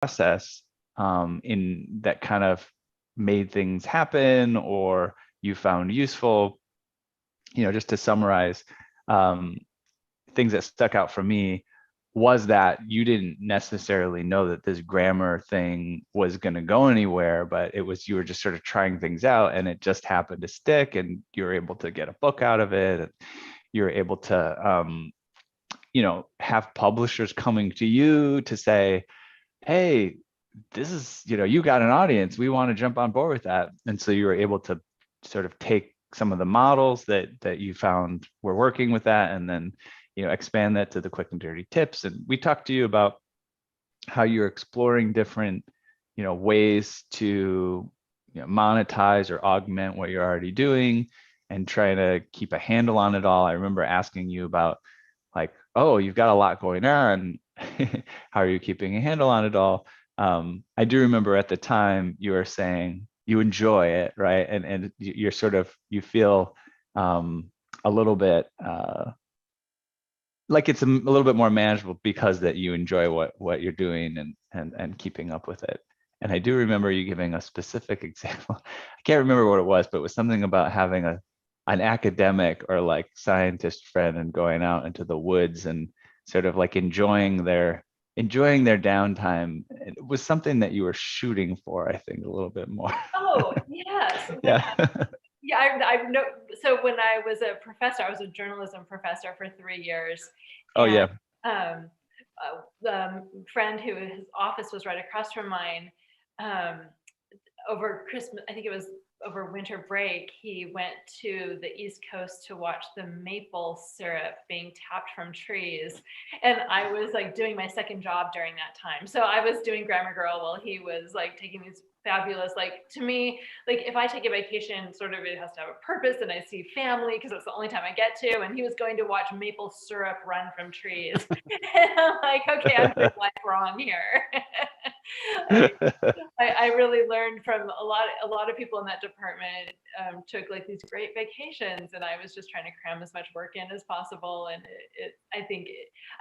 process in that kind of made things happen or you found useful? Just to summarize, um, things that stuck out for me was that you didn't necessarily know that this grammar thing was going to go anywhere, but you were just sort of trying things out and it just happened to stick, and you were able to get a book out of it. And you were able to, have publishers coming to you to say, hey, this is, you got an audience, we want to jump on board with that. And so you were able to sort of take some of the models that you found were working with that, and then expand that to the quick and dirty tips. And we talked to you about how you're exploring different ways to monetize or augment what you're already doing and trying to keep a handle on it all. I remember asking you about, like, oh, you've got a lot going on, how are you keeping a handle on it all? I do remember at the time you were saying you enjoy it, right? And you're sort of, you feel a little bit like it's a little bit more manageable because that you enjoy what you're doing and keeping up with it. And I do remember you giving a specific example. I can't remember what it was, but it was something about having an academic or like scientist friend and going out into the woods and sort of like enjoying their downtime. It was something that you were shooting for, I think, a little bit more. Oh, yes. Yeah. Yeah, I've no. So when I was a professor, I was a journalism professor for 3 years, Oh and yeah. um, friend who his office was right across from mine. Um, over Christmas, I think it was over winter break, he went to the East Coast to watch the maple syrup being tapped from trees. And I was like doing my second job during that time. So I was doing Grammar Girl while he was like taking these fabulous, like, to me, like if I take a vacation, sort of it has to have a purpose and I see family because it's the only time I get to. And he was going to watch maple syrup run from trees. And I'm like, okay, I'm doing life wrong here. I really learned from a lot of people in that department. Took like these great vacations, and I was just trying to cram as much work in as possible. And I think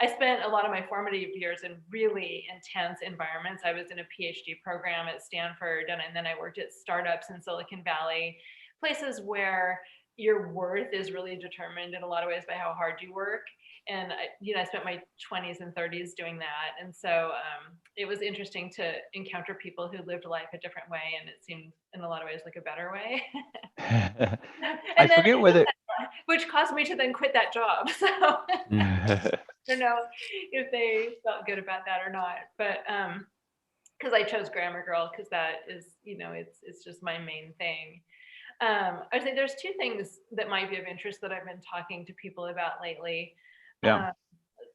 I spent a lot of my formative years in really intense environments. I was in a PhD program at Stanford, and then I worked at startups in Silicon Valley, places where your worth is really determined in a lot of ways by how hard you work. And I spent my 20s and 30s doing that, and so it was interesting to encounter people who lived life a different way, and it seemed in a lot of ways like a better way. I And then, forget whether which caused me to then quit that job. So I don't know if they felt good about that or not, but because I chose Grammar Girl because that is, it's just my main thing. I think there's two things that might be of interest that I've been talking to people about lately. yeah. Uh,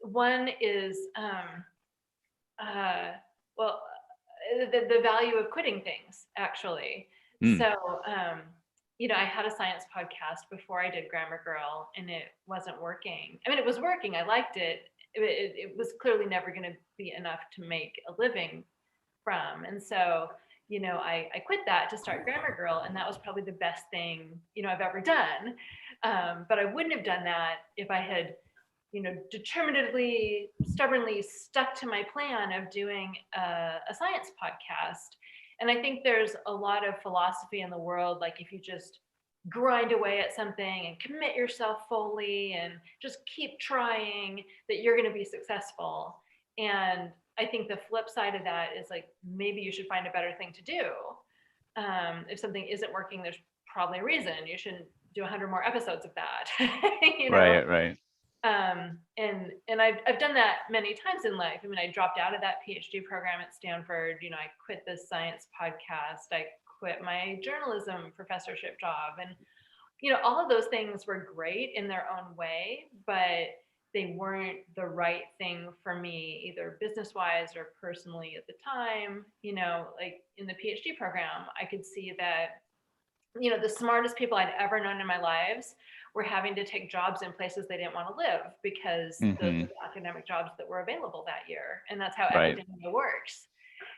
One is, uh, well, the value of quitting things, actually. Mm. So, I had a science podcast before I did Grammar Girl, and it wasn't working. I mean, it was working. I liked it. It was clearly never going to be enough to make a living from. And so, I quit that to start Grammar Girl, and that was probably the best thing, I've ever done. But I wouldn't have done that if I had determinedly, stubbornly stuck to my plan of doing a science podcast. And I think there's a lot of philosophy in the world, like if you just grind away at something and commit yourself fully and just keep trying, that you're going to be successful. And I think the flip side of that is like maybe you should find a better thing to do. If something isn't working, there's probably a reason. You shouldn't do 100 more episodes of that. you know Right. and I've done that many times in life. I mean, I dropped out of that PhD program at Stanford. I quit the science podcast. I quit my journalism professorship job, and all of those things were great in their own way, but they weren't the right thing for me, either business wise or personally at the time. Like in the PhD program, I could see that the smartest people I'd ever known in my lives were having to take jobs in places they didn't want to live because those Hmm. were the academic jobs that were available that year. And that's how Right. academia works.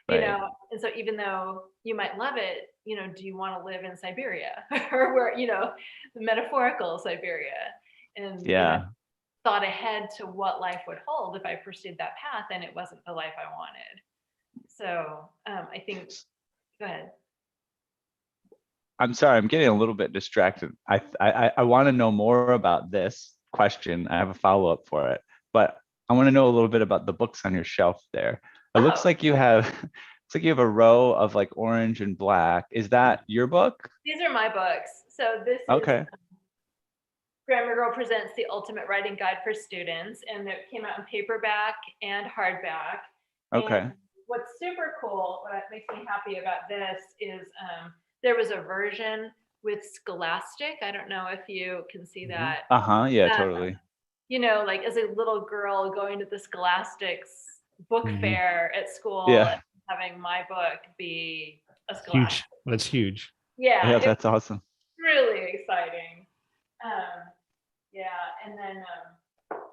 Right. And so even though you might love it, do you want to live in Siberia or where, the metaphorical Siberia? And, Yeah. thought ahead to what life would hold if I pursued that path, and it wasn't the life I wanted. So I think, go ahead. I'm sorry, I'm getting a little bit distracted. I want to know more about this question. I have a follow-up for it, but I want to know a little bit about the books on your shelf there. It looks Oh, like you have it's like you have a row of like orange and black. Is that your book? these are my books. So this is Okay. Grammar Girl Presents the Ultimate Writing Guide for Students, and it came out in paperback and hardback. Okay. And what's super cool, what makes me happy about this is there was a version with Scholastic. I don't know if you can see that. Uh-huh. Yeah, Uh, totally. you know, like as a little girl going to the Scholastics book Mhm. fair at school Yeah. and having my book be a Scholastic. Huge. That's huge. Yeah, Yeah, it's that's awesome. really exciting. Um, yeah, and then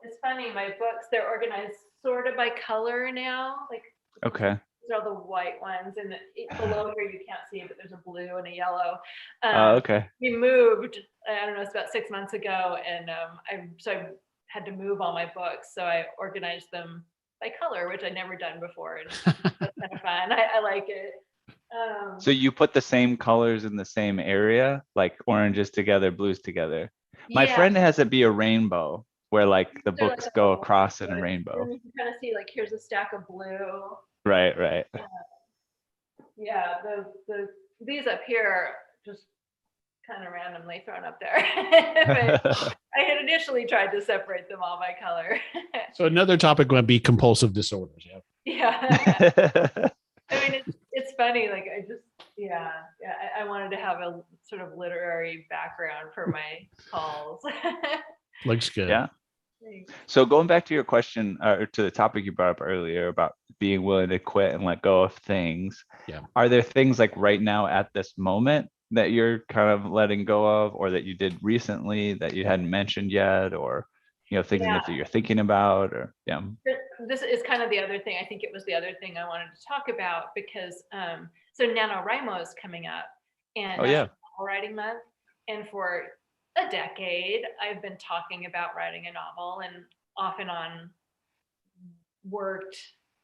it's funny, my books, they're organized sort of by color now. Like Okay. these are all the white ones, and below here you can't see, but there's a blue and a yellow. Okay. We moved, I don't know, it's about 6 months ago, and I had to move all my books, so I organized them by color, which I'd never done before, and that's kind of fun. I like it. So you put the same colors in the same area, like oranges together, blues together. My Yeah, friend has it be a rainbow where like the they're like books a go little across in a wood, rainbow. and you can kind of see like here's a stack of blue. Right, right. Yeah, these up here just kind of randomly thrown up there. But I had initially tried to separate them all by color. So another topic would be compulsive disorders. Yeah. Yeah. I mean, it's funny. Like I wanted to have a sort of literary background for my calls. Looks good. Yeah. So going back to your question or to the topic you brought up earlier about being willing to quit and let go of things. Yeah. Are there things like right now at this moment that you're kind of letting go of or that you did recently that you hadn't mentioned yet or things Yeah. that you're thinking about or yeah. This is kind of the other thing. I think it was the other thing I wanted to talk about because so NaNoWriMo is coming up and Oh, yeah. National Novel Writing Month. And for a decade, I've been talking about writing a novel and off and on worked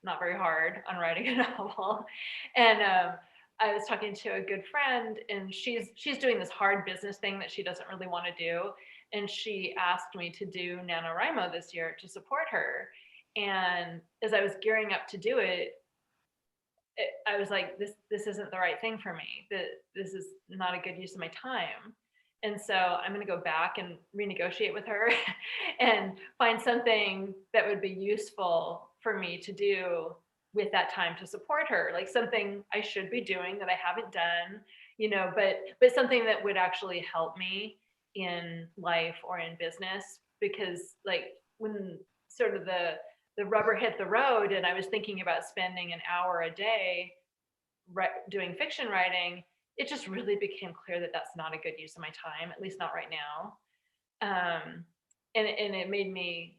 not very hard on writing a novel. And I was talking to a good friend and she's doing this hard business thing that she doesn't really want to do. And she asked me to do NaNoWriMo this year to support her. And as I was gearing up to do it, I was like, this isn't the right thing for me. This is not a good use of my time. And so I'm going to go back and renegotiate with her and find something that would be useful for me to do with that time to support her, like something I should be doing that I haven't done, but something that would actually help me in life or in business. Because like when sort of the rubber hit the road and I was thinking about spending an hour a day doing fiction writing, it just really became clear that that's not a good use of my time, at least not right now. And it made me,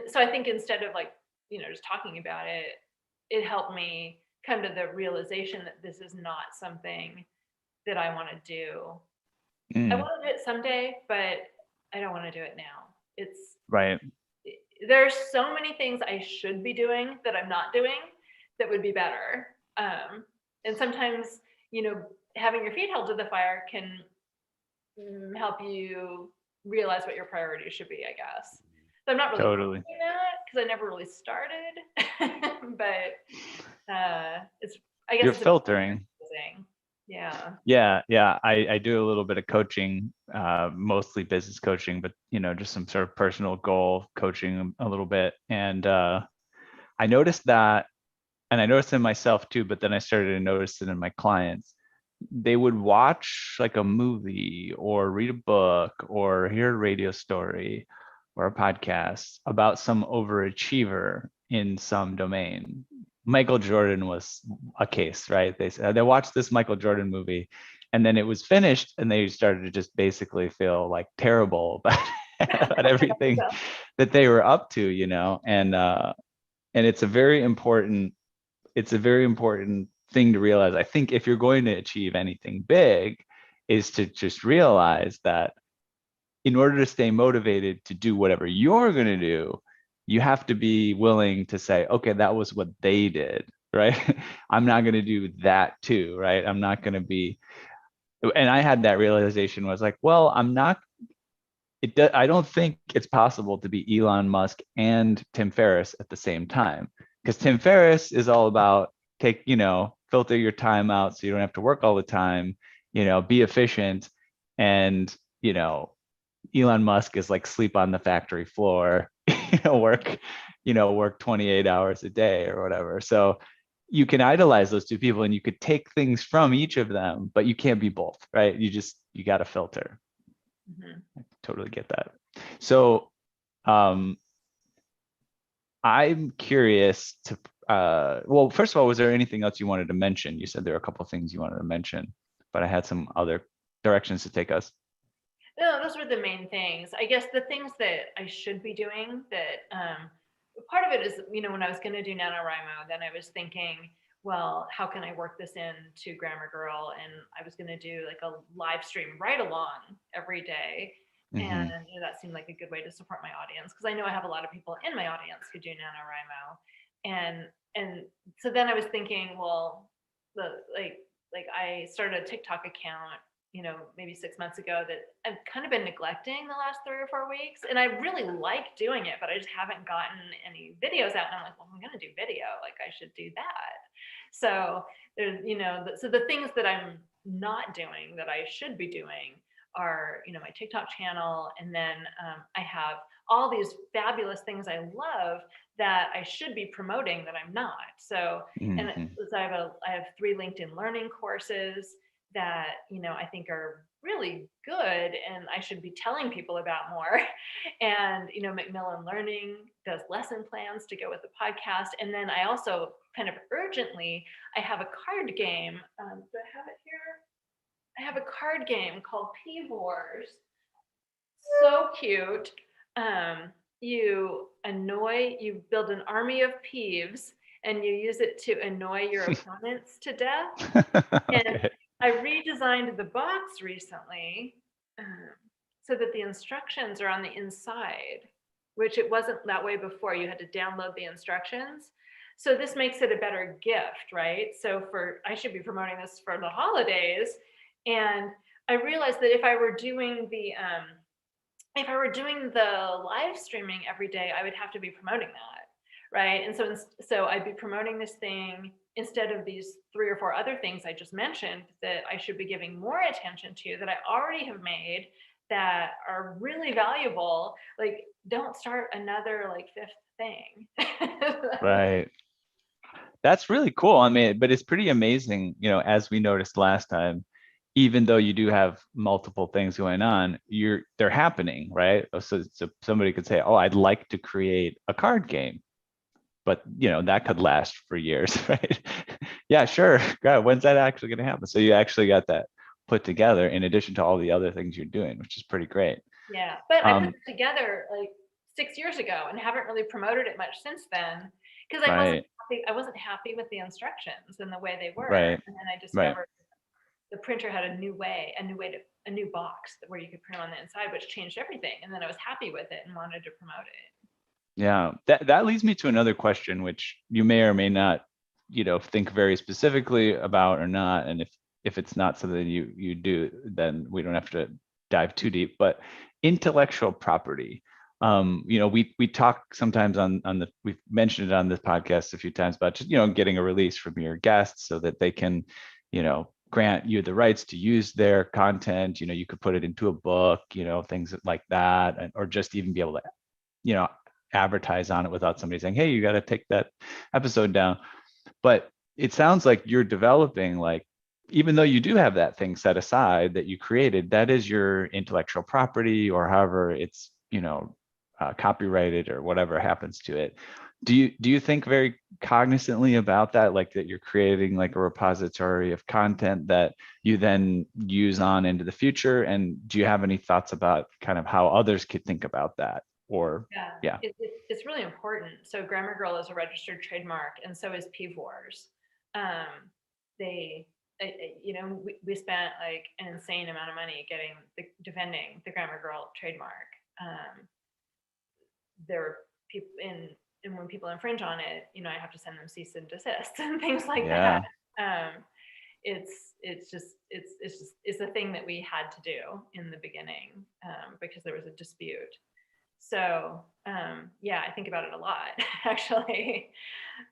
so I think instead of like, just talking about it, it helped me come to the realization that this is not something that I want to do. I want to do it someday, but I don't want to do it now. Right. There's so many things I should be doing that I'm not doing that would be better. And sometimes, having your feet held to the fire can help you realize what your priorities should be, I guess. So I'm not really Totally. doing that because I never really started, but it's, I guess You're it's filtering. amazing. Yeah. Yeah. I do a little bit of coaching, mostly business coaching, but just some sort of personal goal coaching a little bit. And I noticed that, and I noticed in myself too, but then I started to notice it in my clients. They would watch like a movie or read a book or hear a radio story or a podcast about some overachiever in some domain. Michael Jordan was a case, right? They said they watched this Michael Jordan movie and then it was finished and they started to just basically feel like terrible about everything that they were up to, and it's a very important thing to realize. I think if you're going to achieve anything big is to just realize that in order to stay motivated to do whatever you're going to do, you have to be willing to say, okay, that was what they did. right? I'm not going to do that too, right? I'm not going to be, and I had that realization was like, well, I'm not, I don't think it's possible to be Elon Musk and Tim Ferriss at the same time. Because Tim Ferriss is all about filter your time out so you don't have to work all the time, be efficient. And, Elon Musk is like sleep on the factory floor, work 28 hours a day or whatever. So you can idolize those two people and you could take things from each of them, but you can't be both, right? You got to filter. Mhm. I totally get that. So um, I'm curious to, well, first of all, was there anything else you wanted to mention? You said there were a couple of things you wanted to mention, but I had some other directions to take us. No, those were the main things. I guess the things that I should be doing that part of it is, when I was going to do NaNoWriMo, then I was thinking, well, how can I work this into Grammar Girl? And I was going to do like a live stream right along every day. And Mm-hmm. that seemed like a good way to support my audience because I know I have a lot of people in my audience who do NaNoWriMo. And so then I was thinking, well, like I started a TikTok account maybe 6 months ago that I've kind of been neglecting the last 3 or 4 weeks. And I really like doing it, but I just haven't gotten any videos out. And I'm like, well, I'm going to do video. Like I should do that. So there's, so the things that I'm not doing that I should be doing are, my TikTok channel. And then I have all these fabulous things I love that I should be promoting that I'm not. So, and Mm-hmm. so I have 3 LinkedIn learning courses that I think are really good and I should be telling people about more. And Macmillan Learning does lesson plans to go with the podcast. And then I also kind of urgently, I have a card game. Do I have it here? I have a card game called Peeve Wars. So cute. You build an army of peeves and you use it to annoy your opponents to death. And Okay. I redesigned the box recently so that the instructions are on the inside, which it wasn't that way before. You had to download the instructions. So this makes it a better gift, right? So I should be promoting this for the holidays. And I realized that if I were doing the live streaming every day, I would have to be promoting that, right? And so I'd be promoting this thing instead of these 3 or 4 other things I just mentioned that I should be giving more attention to that I already have made that are really valuable. Like, don't start another like 5th thing. Right. That's really cool. I mean, but it's pretty amazing, as we noticed last time, even though you do have multiple things going on, they're happening, right? So somebody could say, "Oh, I'd like to create a card game." But, that could last for years, right? Yeah, sure. God, when's that actually going to happen? So you actually got that put together in addition to all the other things you're doing, which is pretty great. Yeah, but I put Um, it together like 6 years ago and haven't really promoted it much since then because right, I wasn't happy with the instructions and the way they were. right, And then I right. discovered the printer had a new box where you could print on the inside, which changed everything. And then I was happy with it and wanted to promote it. Yeah, that leads me to another question, which you may or may not, think very specifically about or not. And if it's not something you do, then we don't have to dive too deep. But intellectual property, we talk sometimes we've mentioned it on this podcast a few times about just getting a release from your guests so that they can, grant you the rights to use their content. You could put it into a book, things like that, or just even be able to you know advertise on it without somebody saying, hey, you got to take that episode down. But it sounds like you're developing, like, even though you do have that thing set aside that you created, that is your intellectual property, or however it's copyrighted or whatever happens to it. Do you think very cognizantly about that, like that you're creating like a repository of content that you then use on into the future? And do you have any thoughts about kind of how others could think about that? Or Yeah, yeah. it's really important. So Grammar Girl is a registered trademark, and so is Peeve Wars. They, we spent like an insane amount of money defending the Grammar Girl trademark. There were people and when people infringe on it, I have to send them cease and desist and things like Yeah. that. It's a thing that we had to do in the beginning, because there was a dispute. So yeah, I think about it a lot, actually.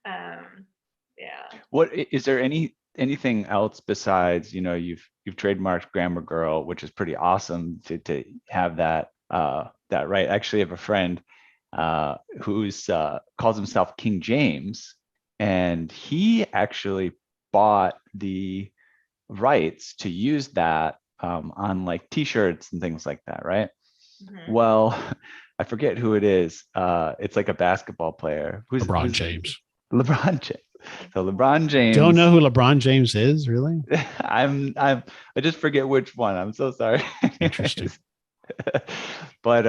Yeah. What is there anything else besides, you've trademarked Grammar Girl, which is pretty awesome to have that that right. Actually, I have a friend who's calls himself King James, and he actually bought the rights to use that on like t-shirts and things like that, right? Mhm. Well, I forget who it is. It's like a basketball player. LeBron Who's James. LeBron James. So LeBron Don't James. know who LeBron James is, really? I just forget which one. I'm so sorry. Interesting. But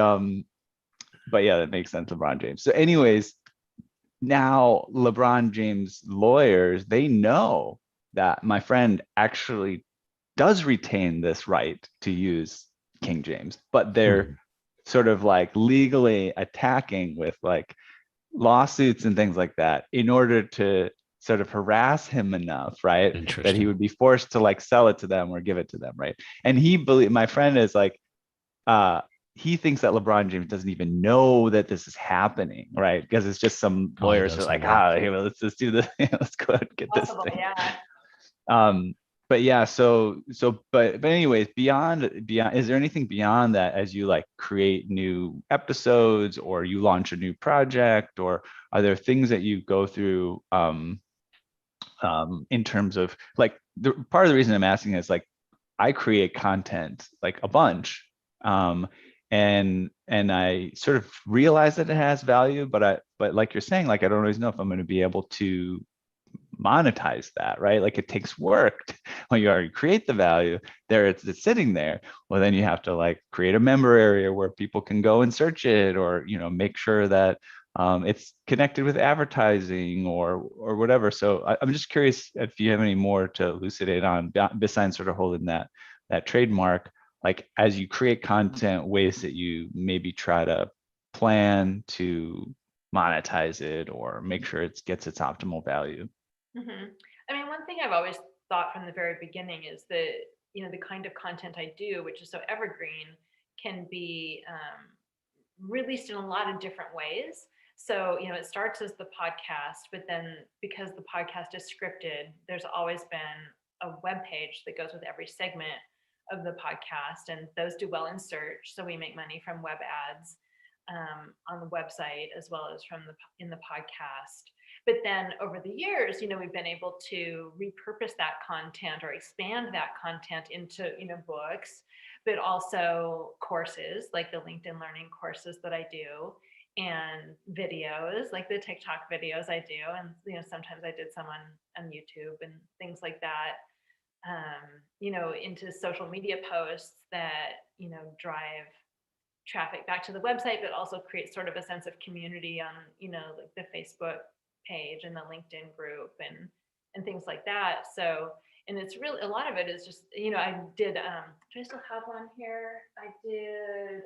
yeah, that makes sense. LeBron James. So anyways, now LeBron James lawyers, they know that my friend actually does retain this right to use King James, but they're sort of like legally attacking with like lawsuits and things like that in order to sort of harass him enough, right? That he Interesting. would be forced to like sell it to them or give it to them, right? And my friend is like, he thinks that LeBron James doesn't even know that this is happening, right? Because it's just some Oh, he lawyers are doesn't like, know. hey, well, let's just do this. Let's go ahead and get this Possible, thing. yeah. But yeah, but anyways, beyond, is there anything beyond that as you like create new episodes or you launch a new project, or are there things that you go through in terms of like part of the reason I'm asking is like I create content like a bunch, and I sort of realize that it has value, but like you're saying, like I don't always know if I'm going to be able to monetize that, right? Like it takes work when you already create the value there, it's sitting there. Well, then you have to like create a member area where people can go and search it, or make sure that it's connected with advertising or whatever. So I'm just curious if you have any more to elucidate on besides sort of holding that trademark, like as you create content, ways that you maybe try to plan to monetize it or make sure it gets its optimal value. I mean, one thing I've always thought from the very beginning is that, the kind of content I do, which is so evergreen, can be released in a lot of different ways. So, it starts as the podcast, but then because the podcast is scripted, there's always been a web page that goes with every segment of the podcast, and those do well in search. So we make money from web ads on the website as well as in the podcast. But then over the years, we've been able to repurpose that content or expand that content into, books, but also courses like the LinkedIn Learning courses that I do, and videos like the TikTok videos I do. And, sometimes I did some on YouTube and things like that, into social media posts that, drive traffic back to the website, but also create sort of a sense of community on, like the Facebook page and the LinkedIn group and things like that. So, and it's really, a lot of it is just, I did, do I still have one here? I did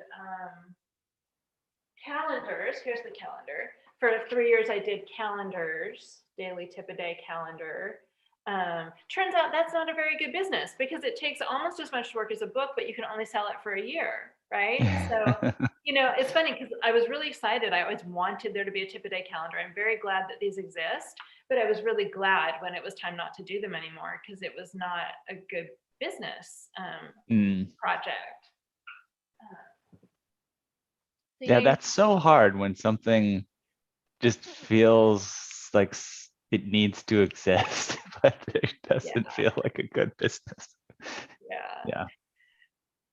calendars. Here's the calendar. For 3 years, I did calendars, daily tip a day calendar. Turns out that's not a very good business because it takes almost as much work as a book, but you can only sell it for a year, right? So, it's funny because I was really excited. I always wanted there to be a tip a day calendar. I'm very glad that these exist, but I was really glad when it was time not to do them anymore because it was not a good business project. Yeah, that's so hard when something just feels like it needs to exist, but it doesn't feel like a good business. Yeah.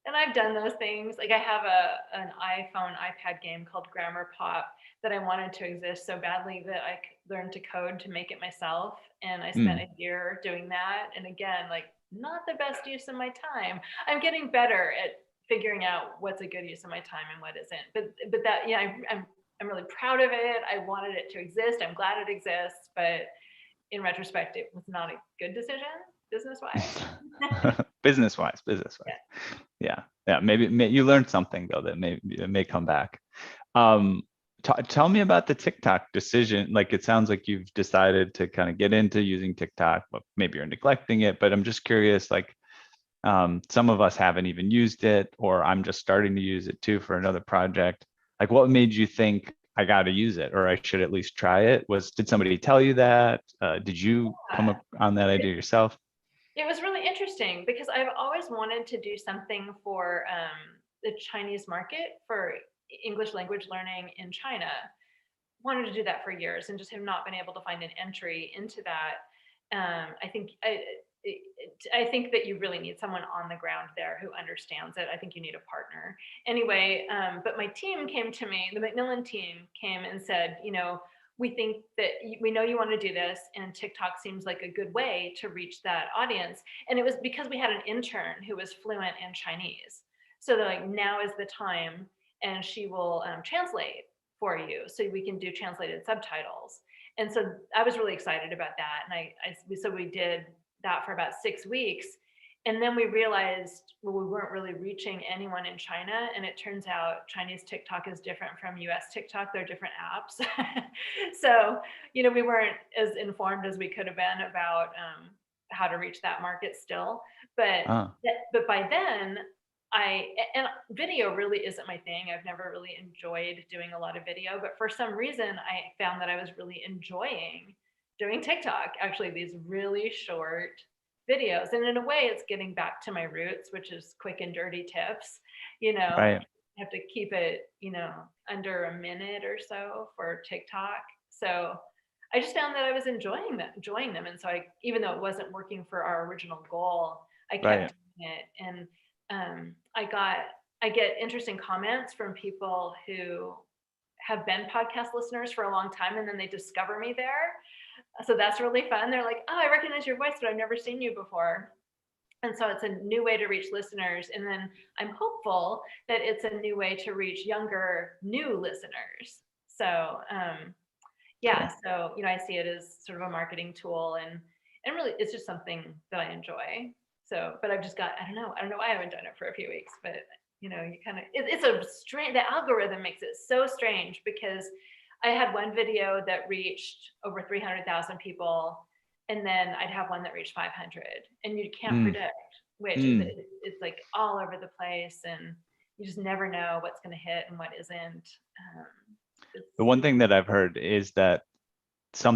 And I've done those things. Like I have an iPad game called Grammar Pop that I wanted to exist so badly that I learned to code to make it myself. And I spent a year doing that. And again, like not the best use of my time. I'm getting better at figuring out what's a good use of my time and what isn't. But that, yeah, I'm really proud of it. I wanted it to exist. I'm glad it exists. But in retrospect, it was not a good decision business-wise. business-wise. Yeah. Maybe you learned something though that may come back. Tell me about the TikTok decision. Like, it sounds like you've decided to kind of get into using TikTok, but maybe you're neglecting it. But I'm just curious, like, some of us haven't even used it, or I'm just starting to use it too for another project. Like, what made you think I got to use it, or I should at least try it? Did somebody tell you that? Did you come up on that idea yourself? It was really interesting because I've always wanted to do something for the Chinese market for English language learning in China. Wanted to do that for years and just have not been able to find an entry into that. I think that you really need someone on the ground there who understands it. I think you need a partner. Anyway, but my team came to me, the Macmillan team came and said, we think that we know you want to do this, and TikTok seems like a good way to reach that audience. And it was because we had an intern who was fluent in Chinese. So they're like, now is the time, and she will translate for you so we can do translated subtitles. And so I was really excited about that. And so we did that for about 6 weeks. And then we realized, well, we weren't really reaching anyone in China. And it turns out Chinese TikTok is different from US TikTok. They're different apps. So, we weren't as informed as we could have been about how to reach that market still. But by then, and video really isn't my thing. I've never really enjoyed doing a lot of video, but for some reason I found that I was really enjoying doing TikTok, actually these really short videos. And in a way it's getting back to my roots, which is quick and dirty tips. Right. You have to keep it, under a minute or so for TikTok. So I just found that I was enjoying them. And so even though it wasn't working for our original goal, I kept doing it. And I get interesting comments from people who have been podcast listeners for a long time, and then they discover me there. So that's really fun. They're like, oh, I recognize your voice, but I've never seen you before. And so it's a new way to reach listeners. And then I'm hopeful that it's a new way to reach younger, new listeners. So yeah, so I see it as sort of a marketing tool, and really it's just something that I enjoy. So, but I don't know why I haven't done it for a few weeks, but you kind of, it's a strange, the algorithm makes it so strange, because I had one video that reached over 300,000 people, and then I'd have one that reached 500, and you can't predict which. It's like all over the place, and you just never know what's going to hit and what isn't. The one thing that I've heard is that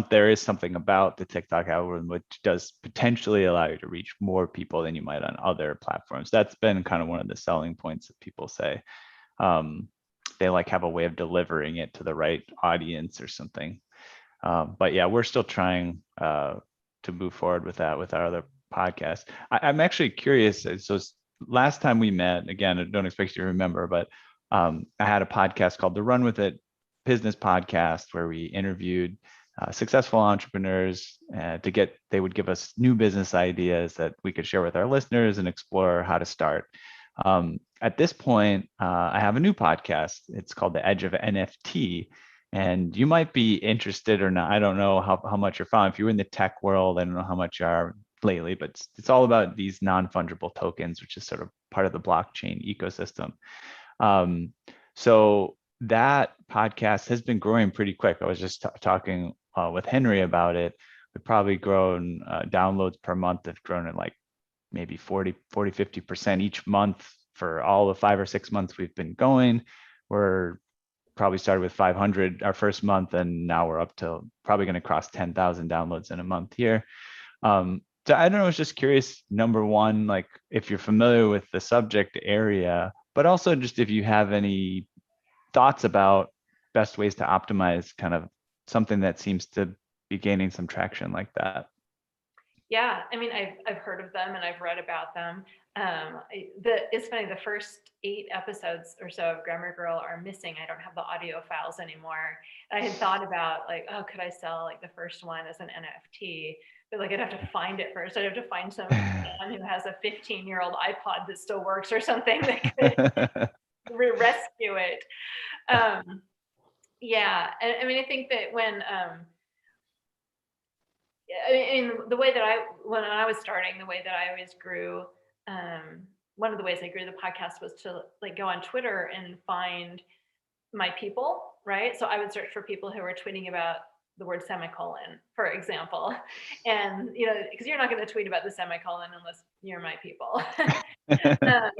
there is something about the TikTok algorithm which does potentially allow you to reach more people than you might on other platforms. That's been kind of one of the selling points that people say. They have a way of delivering it to the right audience or something. But yeah, we're still trying to move forward with that with our other podcast. I'm actually curious. So last time we met, again, I don't expect you to remember, but I had a podcast called the Run With It Business Podcast, where we interviewed successful entrepreneurs they would give us new business ideas that we could share with our listeners and explore how to start. At this point, I have a new podcast. It's called The Edge of NFT, and you might be interested or not. I don't know how much you're following. If you're in the tech world, I don't know how much you are lately, but it's all about these non-fungible tokens, which is sort of part of the blockchain ecosystem. So that podcast has been growing pretty quick. I was just talking with Henry about it. We've probably grown downloads per month have grown at like maybe 50% each month for all the 5 or 6 months we've been going. We're probably started with 500 our first month, and now we're up to probably going to cross 10,000 downloads in a month here. So I don't know, I was just curious, number one, like if you're familiar with the subject area, but also just if you have any thoughts about best ways to optimize kind of something that seems to be gaining some traction like that. Yeah, I mean, I've heard of them and I've read about them. It's funny, the first 8 episodes or so of Grammar Girl are missing. I don't have the audio files anymore. And I had thought about like, oh, could I sell like the first one as an NFT? But like I'd have to find it first. I'd have to find some man who has a 15-year-old iPod that still works or something that could rescue it. Yeah, I mean, I think that when the way that when I was starting, the way that I always grew, one of the ways I grew the podcast was to like go on Twitter and find my people right? So I would search for people who are tweeting about the word semicolon, for example. And, because you're not going to tweet about the semicolon unless you're my people. Um,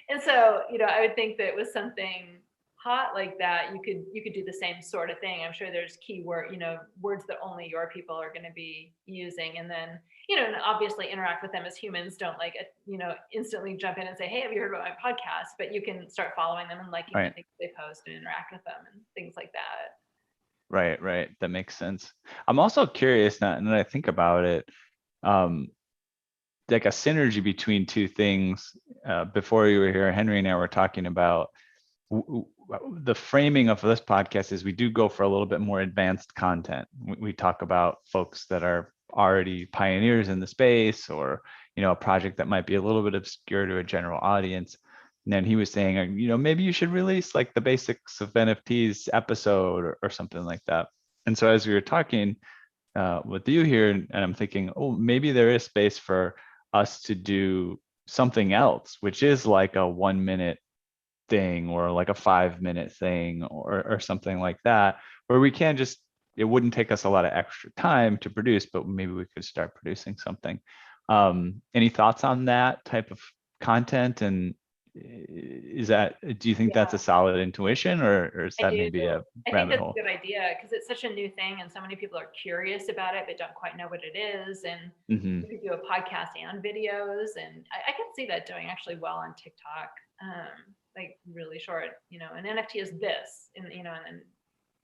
and so, I would think that it was something hot like that. You could do the same sort of thing. I'm sure there's keyword, words that only your people are going to be using. And then, and obviously interact with them as humans. Don't instantly jump in and say, hey, have you heard about my podcast? But you can start following them and liking the Right. things they post and interact with them and things like that. Right. That makes sense. I'm also curious now, and then I think about it, like a synergy between two things. Before you were here, Henry and I were talking about the framing of this podcast is we do go for a little bit more advanced content. We talk about folks that are already pioneers in the space, or a project that might be a little bit obscure to a general audience. And then he was saying, maybe you should release like the basics of NFTs episode or something like that. And so as we were talking with you here, and I'm thinking, oh, maybe there is space for us to do something else, which is like a 1 minute thing or like a 5 minute thing or something like that, where we can just, it wouldn't take us a lot of extra time to produce, but maybe we could start producing something. Any thoughts on that type of content? And do you think that's a solid intuition, or is I that do. maybe a I think rabbit that's hole? a good idea because it's such a new thing and so many people are curious about it but don't quite know what it is. And Mm-hmm. you could do a podcast and videos, and I can see that doing actually well on TikTok, like really short. An NFT is this, and and then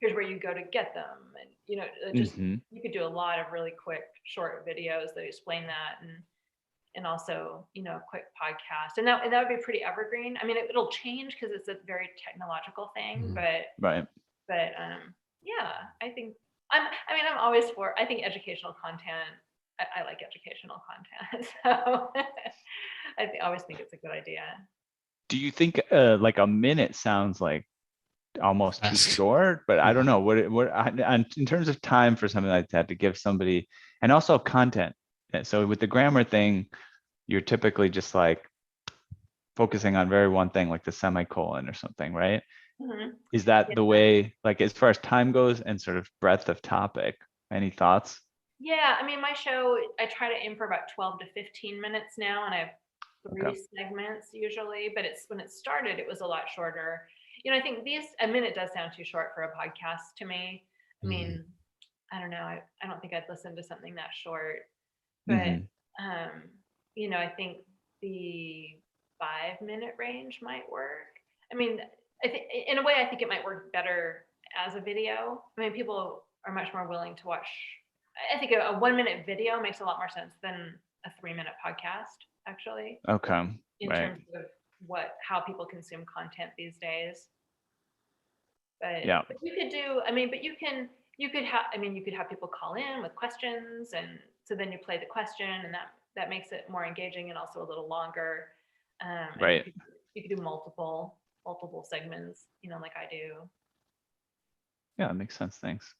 here's where you go to get them, and just Mm-hmm. you could do a lot of really quick short videos that explain that, and also a quick podcast, and that would be pretty evergreen. I mean, it'll change because it's a very technological thing, but Right. yeah, I'm always for, I think educational content, I like educational content. So always think it's a good idea. Do you think like a minute sounds like almost too short? But I don't know in terms of time for something like that to give somebody, and also content. So with the grammar thing, you're typically just like focusing on very one thing, like the semicolon or something, right? Mhm. Is that the Yeah. way, like as far as time goes and sort of breadth of topic? Any thoughts? Yeah, I mean, my show, I try to aim for about 12 to 15 minutes now, and I have Okay. 3 segments usually, but when it started, it was a lot shorter. I think a minute does sound too short for a podcast to me. I mean, I don't know. I don't think I'd listen to something that short, but Mhm. I think the 5-minute range might work. I mean, I think in a way, I think it might work better as a video. I mean, people are much more willing to watch. I think a 1-minute video makes a lot more sense than a 3-minute podcast, actually, Okay. in Right. terms of how people consume content these days. But Yeah. you could do, I mean, but you could have people call in with questions, and so then you play the question, and that makes it more engaging and also a little longer. And Right. you could do multiple segments, like I do. Yeah, that makes sense. Thanks.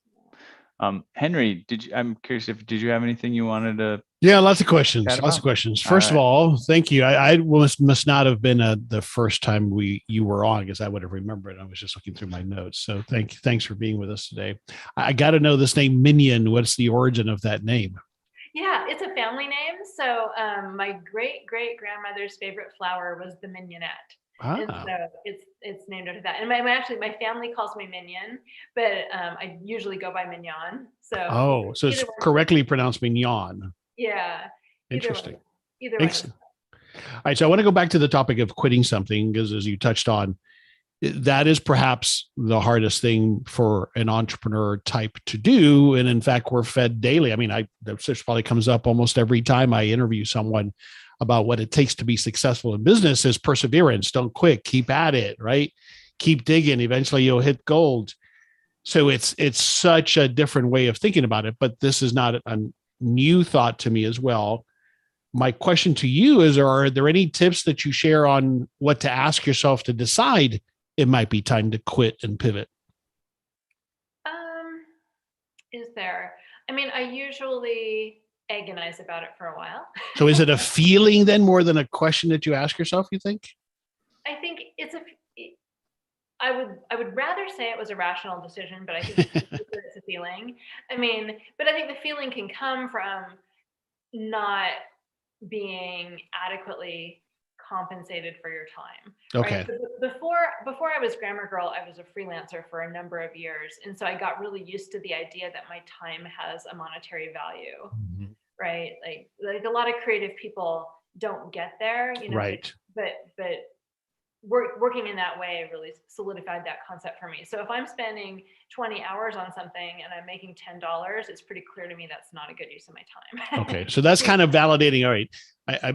Henry, I'm curious did you have anything you wanted to Yeah, lots of questions. chat Lots of about? questions. All First of right. all, thank you. I must not have been the first time you were on, because I would have remembered. I was just looking through my notes. So thanks for being with us today. I got to know this name Minion. What's the origin of that name? Yeah, it's a family name. So my great grandmother's favorite flower was the mignonette. And so it's named after that. And my family calls me Minion, but I usually go by Mignon. So So it's correctly pronounced Mignon. Yeah. Interesting. Either way. All right. So I want to go back to the topic of quitting something, because as you touched on, that is perhaps the hardest thing for an entrepreneur type to do. And in fact, we're fed daily. I mean, this probably comes up almost every time I interview someone about what it takes to be successful in business is perseverance. Don't quit, keep at it, right? Keep digging. Eventually you'll hit gold. So it's such a different way of thinking about it, but this is not a new thought to me as well. My question to you is, are there any tips that you share on what to ask yourself to decide it might be time to quit and pivot? Is there? I mean, I usually agonize about it for a while. So is it a feeling then more than a question that you ask yourself, you think? I think I would rather say it was a rational decision, but I think it's a feeling. I mean, but I think the feeling can come from not being adequately compensated for your time, right? Okay. So before I was Grammar Girl, I was a freelancer for a number of years, and so I got really used to the idea that my time has a monetary value, Mhm. right? Like a lot of creative people don't get there, Right. but working in that way really solidified that concept for me. So if I'm spending 20 hours on something and I'm making $10, it's pretty clear to me that's not a good use of my time. Okay. So that's kind of validating. All right.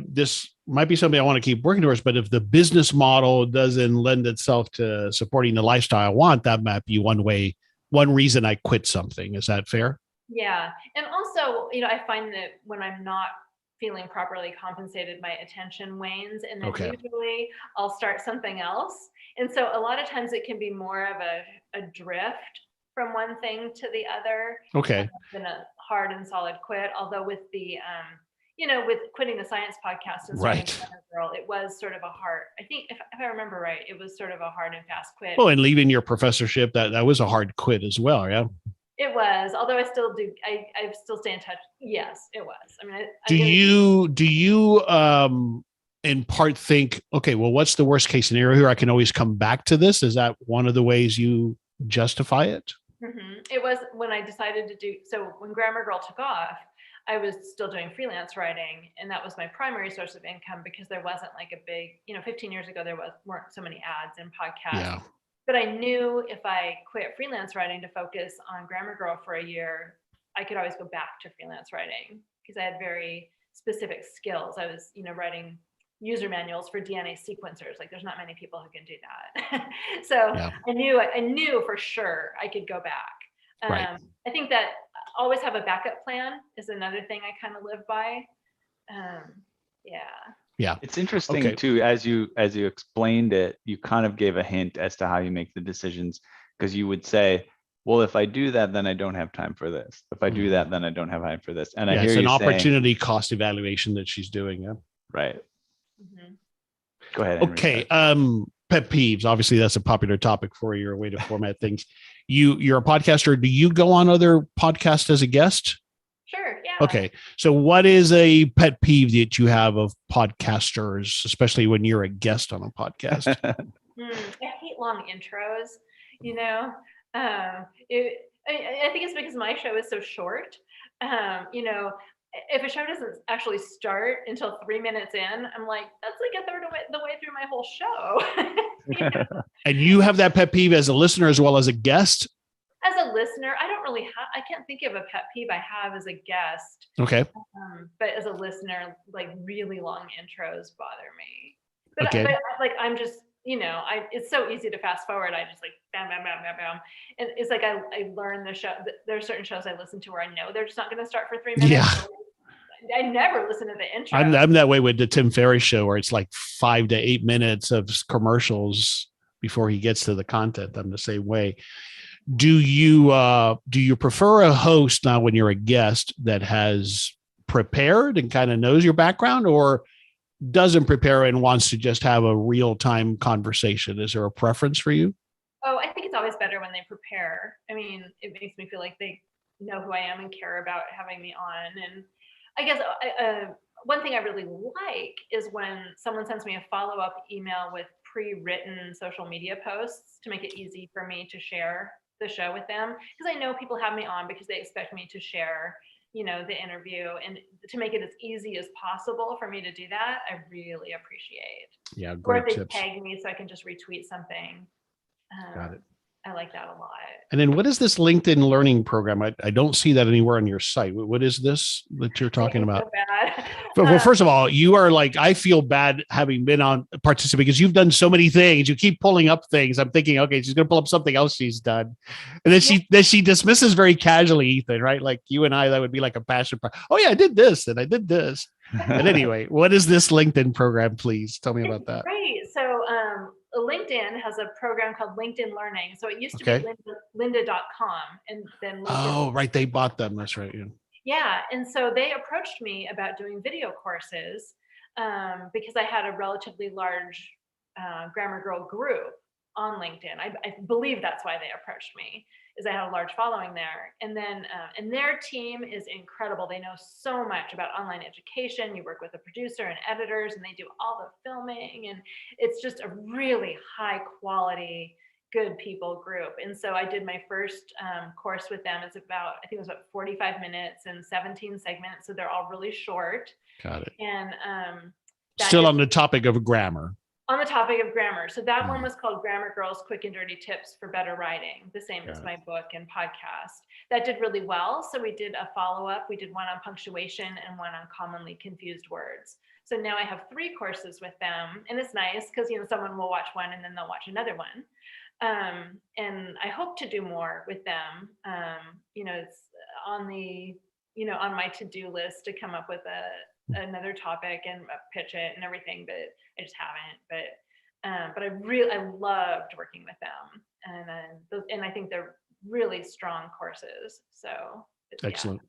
This might be something I want to keep working towards, but if the business model doesn't lend itself to supporting the lifestyle I want, that might be one reason I quit something. Is that fair? Yeah. And also, I find that when I'm not feeling properly compensated, my attention wanes. And then Okay. usually I'll start something else. And so a lot of times it can be more of a drift from one thing to the other Okay. than a hard and solid quit. Although with with quitting the science podcast and starting Right. Grammar Girl, it was sort of a hard, I think if I remember right, it was sort of a hard and fast quit. Oh, and leaving your professorship, that was a hard quit as well. Yeah. It was, although I still do, I still stay in touch. Yes, it was. I mean, I Do really, you in part think, okay, well, what's the worst case scenario here? I can always come back to this. Is that one of the ways you justify it? it was when I decided to do, so when Grammar Girl took off, I was still doing freelance writing, and that was my primary source of income because there wasn't like a big, 15 years ago, weren't so many ads in podcasts. Yeah. But I knew if I quit freelance writing to focus on Grammar Girl for a year, I could always go back to freelance writing because I had very specific skills. I was, writing user manuals for DNA sequencers. Like there's not many people who can do that. So Yeah. I knew for sure I could go back. Right. I think that always have a backup plan is another thing I kind of live by. Yeah. Yeah. It's interesting Okay. too, as you explained it, you kind of gave a hint as to how you make the decisions, because you would say, well, if I do that, then I don't have time for this. If I do that, then I don't have time for this. And I Yeah, hear it's an you saying, opportunity cost evaluation that she's doing. Yeah. right. Mhm. Go ahead, Henry. Okay. Pet peeves. Obviously, that's a popular topic for you, a way to format things. You're a podcaster. Do you go on other podcasts as a guest? Sure. Yeah. Okay. So what is a pet peeve that you have of podcasters, especially when you're a guest on a podcast? I hate long intros, you know. I think it's because my show is so short. If a show doesn't actually start until 3 minutes in, I'm like, that's like a third of the way through my whole show. And you have that pet peeve as a listener as well as a guest? As a listener, I can't think of a pet peeve I have as a guest. Okay. But as a listener, like really long intros bother me. But, Okay. but like I'm just, it's so easy to fast forward. I just like bam, bam, bam, bam, bam. And it's like I learn the show. There are certain shows I listen to where I know they're just not going to start for 3 minutes. Yeah. I never listen to the intro. I'm that way with the Tim Ferriss show where it's like 5 to 8 minutes of commercials before he gets to the content. I'm the same way. Do you prefer a host now when you're a guest that has prepared and kind of knows your background, or doesn't prepare and wants to just have a real-time conversation? Is there a preference for you? Oh, I think it's always better when they prepare. I mean, it makes me feel like they know who I am and care about having me on. And I guess one thing I really like is when someone sends me a follow-up email with pre-written social media posts to make it easy for me to share the show with them. Because I know people have me on because they expect me to share, the interview, and to make it as easy as possible for me to do that, I really appreciate. Yeah, Or great if they tips. tag me so I can just retweet something. Got it. I like that a lot. And then what is this LinkedIn learning program? I don't see that anywhere on your site. What is this that you're talking about? So bad. Well, first of all, you are like, I feel bad having been on participant because you've done so many things. You keep pulling up things. I'm thinking, okay, she's going to pull up something else she's done. And then she dismisses very casually, Ethan, right? Like you and I, that would be like a passion. Oh yeah, I did this and I did this. But anyway, what is this LinkedIn program? Please tell me about that. Great. So LinkedIn has a program called LinkedIn Learning. So it used to be lynda.com, and then LinkedIn. Oh, right. They bought them. That's right. Yeah. Yeah. And so they approached me about doing video courses because I had a relatively large Grammar Girl group. on LinkedIn. I believe that's why they approached me, is I had a large following there. And then, and their team is incredible. They know so much about online education. You work with a producer and editors, and they do all the filming, and it's just a really high quality, good people group. And so I did my first course with them. It's about, I think it was about 45 minutes and 17 segments. So they're all really short. Got it. And Still on the topic of grammar. On the topic of grammar. So that one was called Grammar Girls Quick and Dirty Tips for Better Writing, the same as my book and podcast. That did really well. So we did a follow-up. We did one on punctuation and one on commonly confused words. So now I have 3 courses with them, and it's nice because, you know, someone will watch one and then they'll watch another one. And I hope to do more with them. You know, it's on the, you know, on my to-do list to come up with another topic and pitch it and everything, but I just haven't. But I loved working with them, and I think they're really strong courses. So excellent.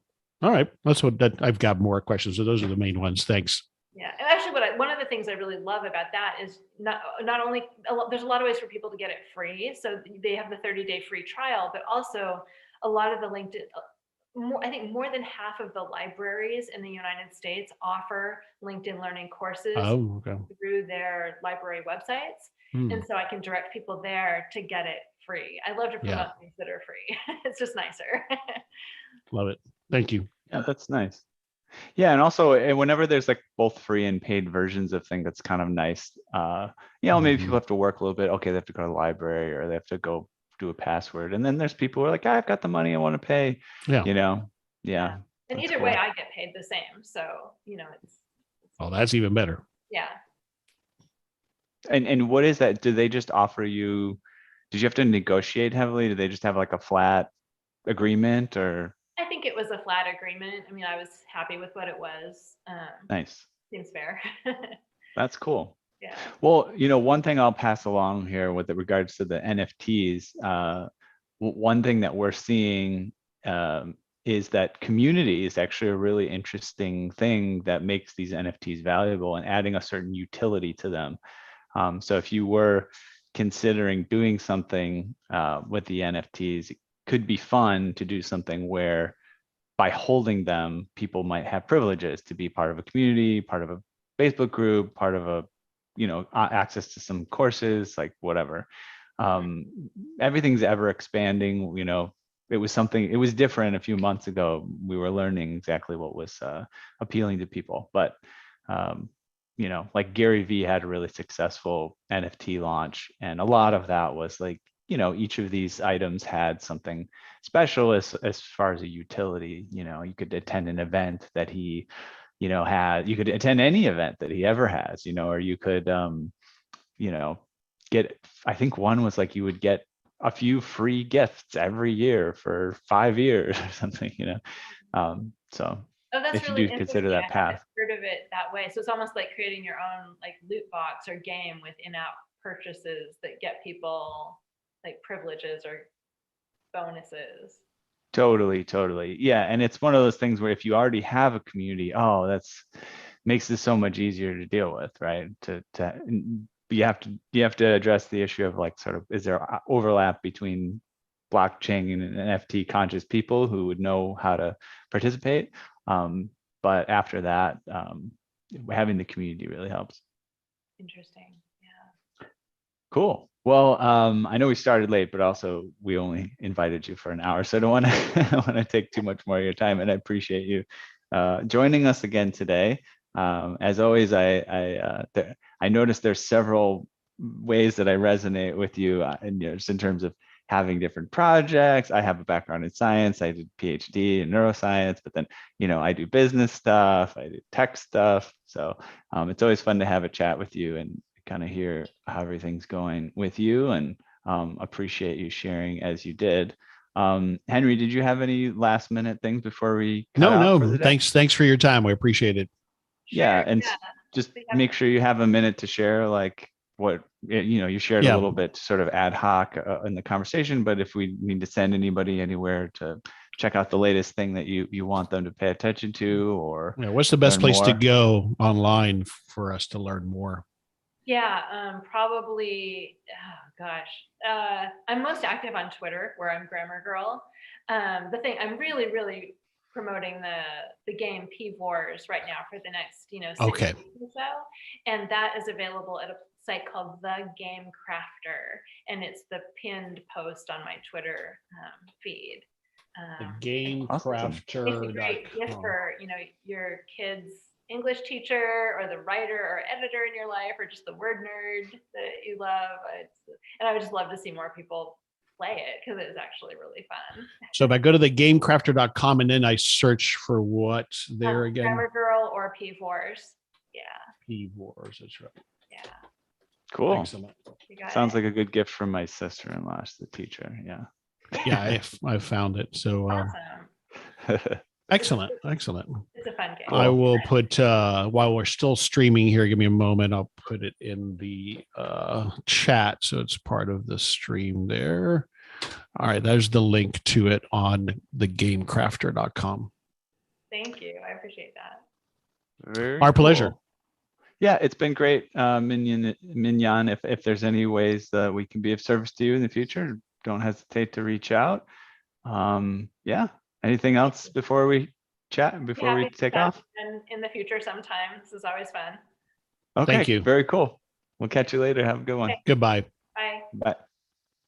Yeah. All right, that's what I've got more questions. So those are the main ones. Thanks. Yeah, and actually, one of the things I really love about that is not only there's a lot of ways for people to get it free. So they have the 30-day free trial, but also a lot of the LinkedIn. I think more than half of the libraries in the United States offer LinkedIn Learning courses through their library websites. And so I can direct people there to get it free. I love to promote things that are free. It's just nicer. Love it. Thank you. Yeah, that's nice. Yeah, and also whenever there's like both free and paid versions of things, that's kind of nice. You know, maybe people have to work a little bit. Okay, they have to go to the library, or they have to go do a password, and then there's people who are like, I've got the money, I want to pay. You know, and either way I get paid the same, so you know, it's that's even better. Yeah. And what is that? Do they just offer you, did you have to negotiate heavily? Do they just have like a flat agreement? Or I think it was a flat agreement. I mean, I was happy with what it was. Nice. Seems fair. That's cool. Yeah. Well, you know, one thing I'll pass along here with regards to the NFTs, one thing that we're seeing is that community is actually a really interesting thing that makes these NFTs valuable, and adding a certain utility to them. So if you were considering doing something with the NFTs, it could be fun to do something where by holding them, people might have privileges to be part of a community, part of a Facebook group, part of a, you know, access to some courses, like whatever. Everything's ever expanding. You know, it was different a few months ago. We were learning exactly what was appealing to people. But, you know, like Gary Vee had a really successful NFT launch. And a lot of that was like, you know, each of these items had something special as far as a utility. You know, you could attend an event that he, you know, you could attend any event that he ever has, you know, or you could, you know, get, I think one was like you would get a few free gifts every year for 5 years or something, you know. So that's if really you do consider that path. I haven't heard of it that way. So it's almost like creating your own like loot box or game with in-app purchases that get people like privileges or bonuses. Totally. Yeah. And it's one of those things where if you already have a community, that's makes this so much easier to deal with, right? You have to address the issue of like, sort of, is there overlap between blockchain and NFT conscious people who would know how to participate? But after that, having the community really helps. Interesting. Yeah. Cool. Well, I know we started late, but also we only invited you for an hour, so I don't want to take too much more of your time. And I appreciate you joining us again today. As always, I noticed there's several ways that I resonate with you, and just in terms of having different projects. I have a background in science. I did PhD in neuroscience, but then, you know, I do business stuff, I do tech stuff. So it's always fun to have a chat with you and kind of hear how everything's going with you, and appreciate you sharing as you did. Henry, did you have any last minute things before we cut out for the day? Thanks for your time. We appreciate it. Yeah, and just make sure you have a minute to share like what, you know, you shared a little bit sort of ad hoc in the conversation, but if we need to send anybody anywhere to check out the latest thing that you want them to pay attention to, or what's the best place to go online for us to learn more? Yeah, probably, oh gosh. I'm most active on Twitter, where I'm Grammar Girl. The thing, I'm really promoting the game Peeve Wars right now for the next, 6 Okay. weeks or so. And that is available at a site called The Game Crafter. And it's the pinned post on my Twitter feed. The Awesome. It's a great gift gamecrafter.com. for, your kids' English teacher or the writer or editor in your life or just the word nerd that you love. And I would just love to see more people play it because it is actually really fun. So if I go to the gamecrafter.com and then I search for what there again? Grammar Girl or Peeve Wars. Yeah, Peeve Wars. That's right. yeah. Cool. Excellent. You got Sounds it. like a good gift from my sister-in-law. She's the teacher. Yeah. Yeah, I found it. So Awesome. excellent. It's a fun game. I will put while we're still streaming here, give me a moment. I'll put it in the chat so it's part of the stream there. All right, there's the link to it on thegamecrafter.com. Thank you. I appreciate that. Very Our pleasure. cool. Yeah, it's been great, Mignon. If there's any ways that we can be of service to you in the future, don't hesitate to reach out. Yeah. Anything else before we chat, before we Happy to take chat off? and in the future sometime. This is always fun. Okay. Thank you. Very cool. We'll catch you later. Have a good one. Okay. Goodbye. Bye. Bye.